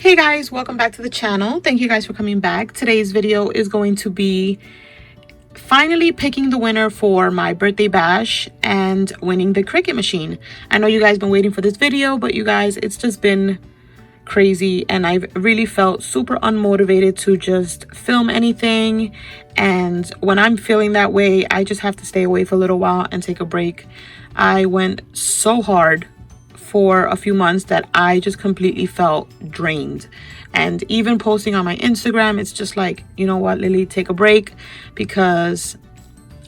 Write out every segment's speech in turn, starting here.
Hey guys, welcome back to the channel. Thank you guys for coming back. Today's video is going to be finally picking the winner for my birthday bash and winning the Cricut machine. I know you guys been waiting for this video, but you guys, it's just been crazy and I've really felt super unmotivated to just film anything. And when I'm feeling that way, I just have to stay away for a little while and take a break. I went so hard for a few months that I just completely felt drained. And even posting on my Instagram, it's just like, you know what, Lily, take a break, because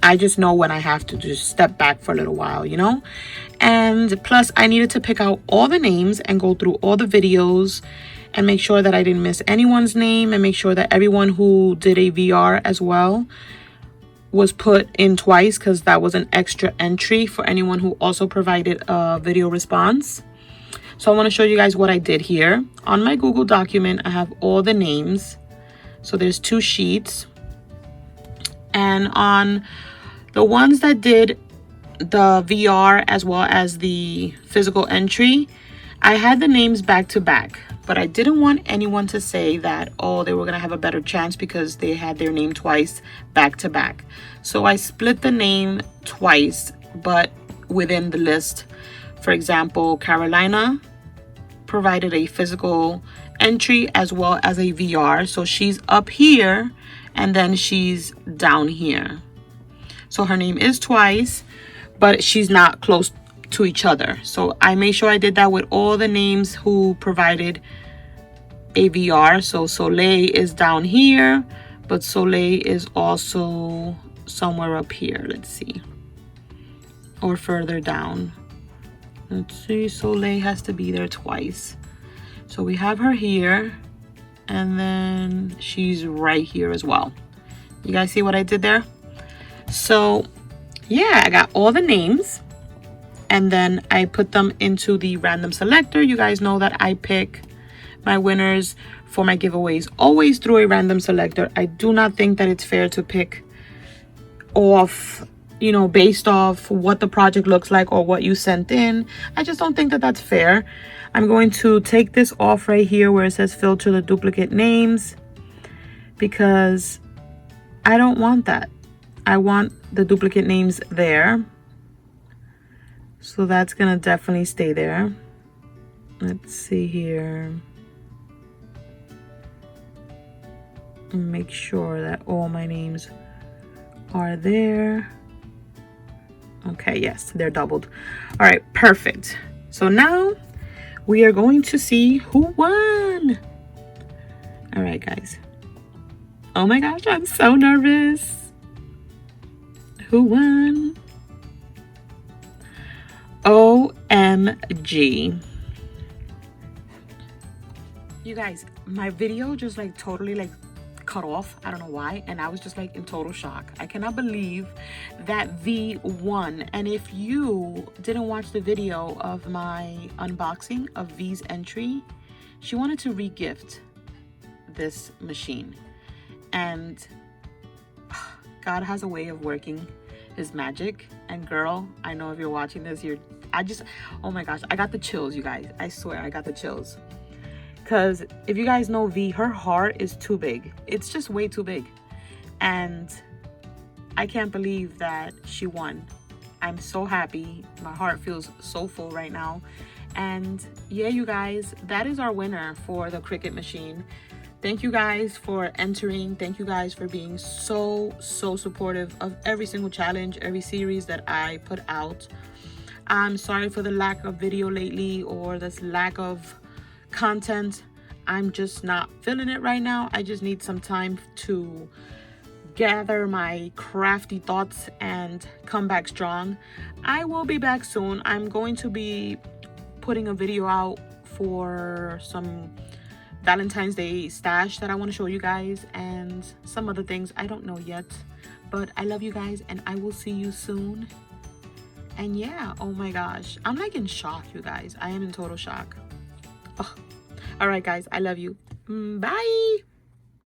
I just know when I have to just step back for a little while, you know? And plus I needed to pick out all the names and go through all the videos and make sure that I didn't miss anyone's name, and make sure that everyone who did a VR as well was put in twice, because that was an extra entry for anyone who also provided a video response. So I want to show you guys what I did here. On my Google document, I have all the names. So there's 2 sheets. And on the ones that did the VR as well as the physical entry, I had the names back to back. But I didn't want anyone to say that, oh, they were going to have a better chance because they had their name twice back to back. So I split the name twice, but within the list. For example, Carolina provided a physical entry as well as a VR. So she's up here and then she's down here. So her name is twice, but she's not close to each other. So I made sure I did that with all the names who provided a VR. So Soleil is down here, but Soleil is also somewhere up here. Let's see, or further down. Let's see, Soleil has to be there twice. So we have her here, and then she's right here as well. You guys see what I did there? So yeah, I got all the names, and then I put them into the random selector. You guys know that I pick my winners for my giveaways always through a random selector. I do not think that it's fair to pick off, you know, based off what the project looks like or what you sent in. I just don't think that that's fair. I'm going to take this off right here where it says filter the duplicate names, because I don't want that. I want the duplicate names there. So that's gonna definitely stay there. Let's see here. Make sure that all my names are there. Okay, yes, they're doubled. All right, perfect. So now we are going to see who won. All right, guys. Oh my gosh, I'm so nervous. Who won? OMG. You guys, my video just like totally like cut off. I don't know why, and I was just like in total shock. I cannot believe that V won. And if you didn't watch the video of my unboxing of V's entry, she wanted to re-gift this machine, and God has a way of working his magic. And girl, I know if you're watching this, oh my gosh, I got the chills, you guys. I swear I got the chills. Because if you guys know V, her heart is too big. It's just way too big. And I can't believe that she won. I'm so happy. My heart feels so full right now. And yeah, you guys, that is our winner for the Cricut machine. Thank you guys for entering. Thank you guys for being so supportive of every single challenge, every series that I put out. I'm sorry for the lack of video lately, or this lack of content. I'm just not feeling it right now. I just need some time to gather my crafty thoughts and come back strong. I will be back soon. I'm going to be putting a video out for some Valentine's Day stash that I want to show you guys, and some other things I don't know yet. But I love you guys, and I will see you soon. And yeah, oh my gosh, I'm like in shock, you guys. I am in total shock. Oh. All right, guys, I love you. Bye.